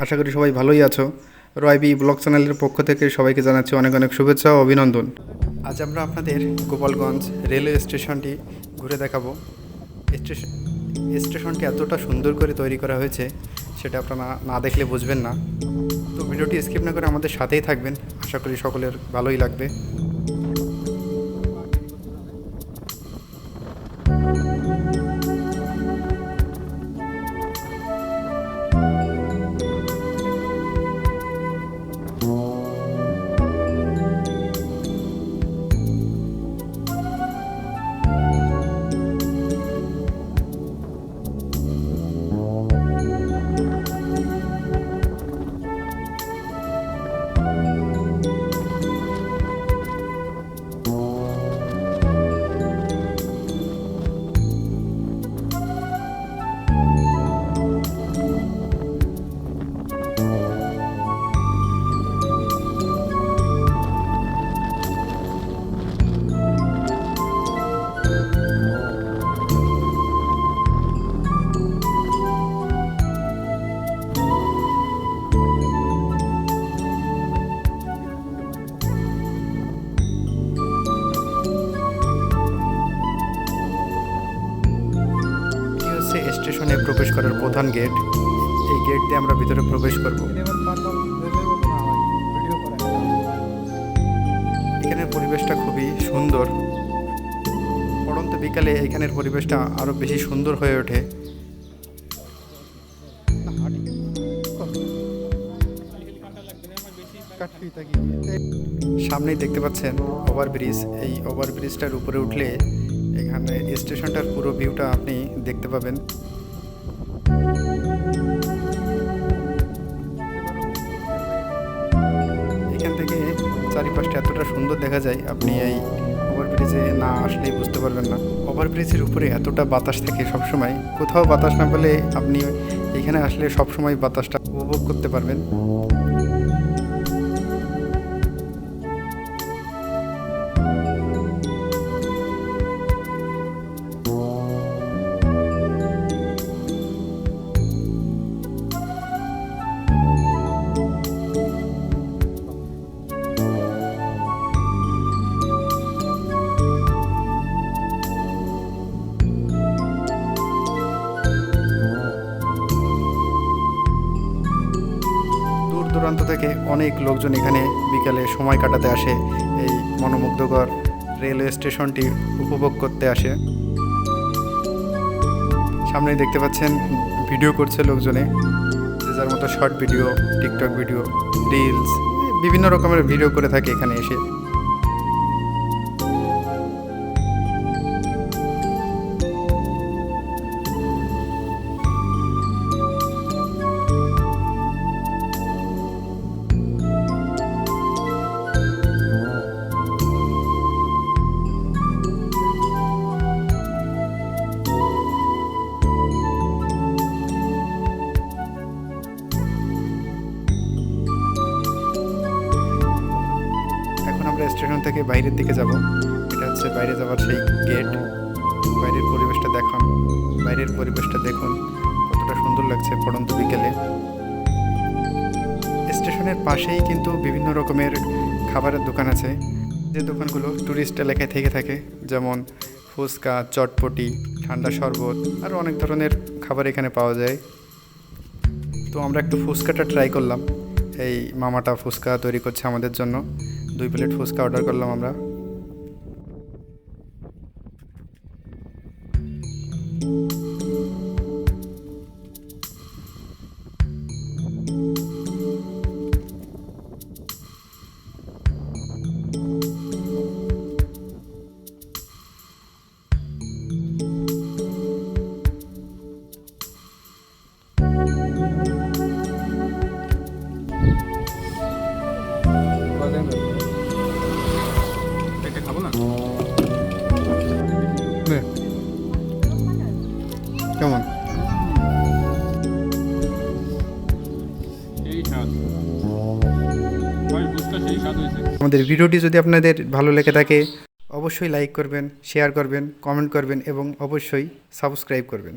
আশা করি সবাই ভালোই আছো। রয়বি ব্লগ চ্যানেলের পক্ষ থেকে সবাইকে জানাচ্ছি অনেক অনেক শুভেচ্ছা ও অভিনন্দন। আজ আমরা আপনাদের গোপালগঞ্জ রেলওয়ে স্টেশনটি ঘুরে দেখাবো। স্টেশনটি এতটা সুন্দর করে তৈরি করা হয়েছে সেটা আপনারা না দেখলে বুঝবেন না। তো ভিডিওটি স্কিপ না করে আমাদের সাথেই থাকবেন, আশা করি সকলের ভালোই লাগবে। স্টেশনে প্রবেশ করার প্রধান গেট। এই গেট দিয়ে আমরা ভিতরে প্রবেশ করব। এখানের পরিবেশটা খুবই সুন্দর। পড়ন্ত বিকালে এখানের পরিবেশটা আরো বেশি সুন্দর হয়ে ওঠে। সামনেই দেখতে পাচ্ছেন ওভারব্রিজ। এই ওভারব্রিজটার উপরে উঠলে এখানে স্টেশনটার পুরো ভিউটা আপনি দেখতে পাবেন। এখান থেকে চারিপাশটা এতটা সুন্দর দেখা যায়, আপনি এই ওভারব্রিজে না আসলেই বুঝতে পারবেন না। ওভারব্রিজের উপরে এতটা বাতাস থাকে সবসময়, কোথাও বাতাস না পেলে আপনি এখানে আসলে সবসময় বাতাসটা উপভোগ করতে পারবেন। দূরান্ত থেকে অনেক লোকজন এখানে বিকালে সময় কাটাতে আসে, এই মনোমুগ্ধকর রেলওয়ে স্টেশনটি উপভোগ করতে আসে। সামনেই দেখতে পাচ্ছেন ভিডিও করছে লোকজনে, যে যার মতো short video, TikTok video, reels, বিভিন্ন রকমের ভিডিও করে থাকে এখানে এসে। স্টেশন থেকে বাইরের দিকে যাব। এটা হচ্ছে বাইরে যাওয়ার সেই গেট। বাইরের পরিবেশটা দেখুন, বাইরের পরিবেশটা দেখুন কতটা সুন্দর লাগছে পড়ন্ত বিকেলে। স্টেশনের পাশেই কিন্তু বিভিন্ন রকমের খাবারের দোকান আছে, যে দোকানগুলো ট্যুরিস্ট এলাকায় থেকে থাকে, যেমন ফুচকা, চটপটি, ঠান্ডা শরবত, আরও অনেক ধরনের খাবার এখানে পাওয়া যায়। তো আমরা একটু ফুচকাটা ট্রাই করলাম। এই মামাটা ফুচকা তৈরি করছে আমাদের জন্য। 2 প্লেট ফুচকা অর্ডার করলাম আমরা। কেমন? আমাদের ভিডিওটি যদি আপনাদের ভালো লেগে থাকে অবশ্যই লাইক করবেন, শেয়ার করবেন, কমেন্ট করবেন এবং অবশ্যই সাবস্ক্রাইব করবেন।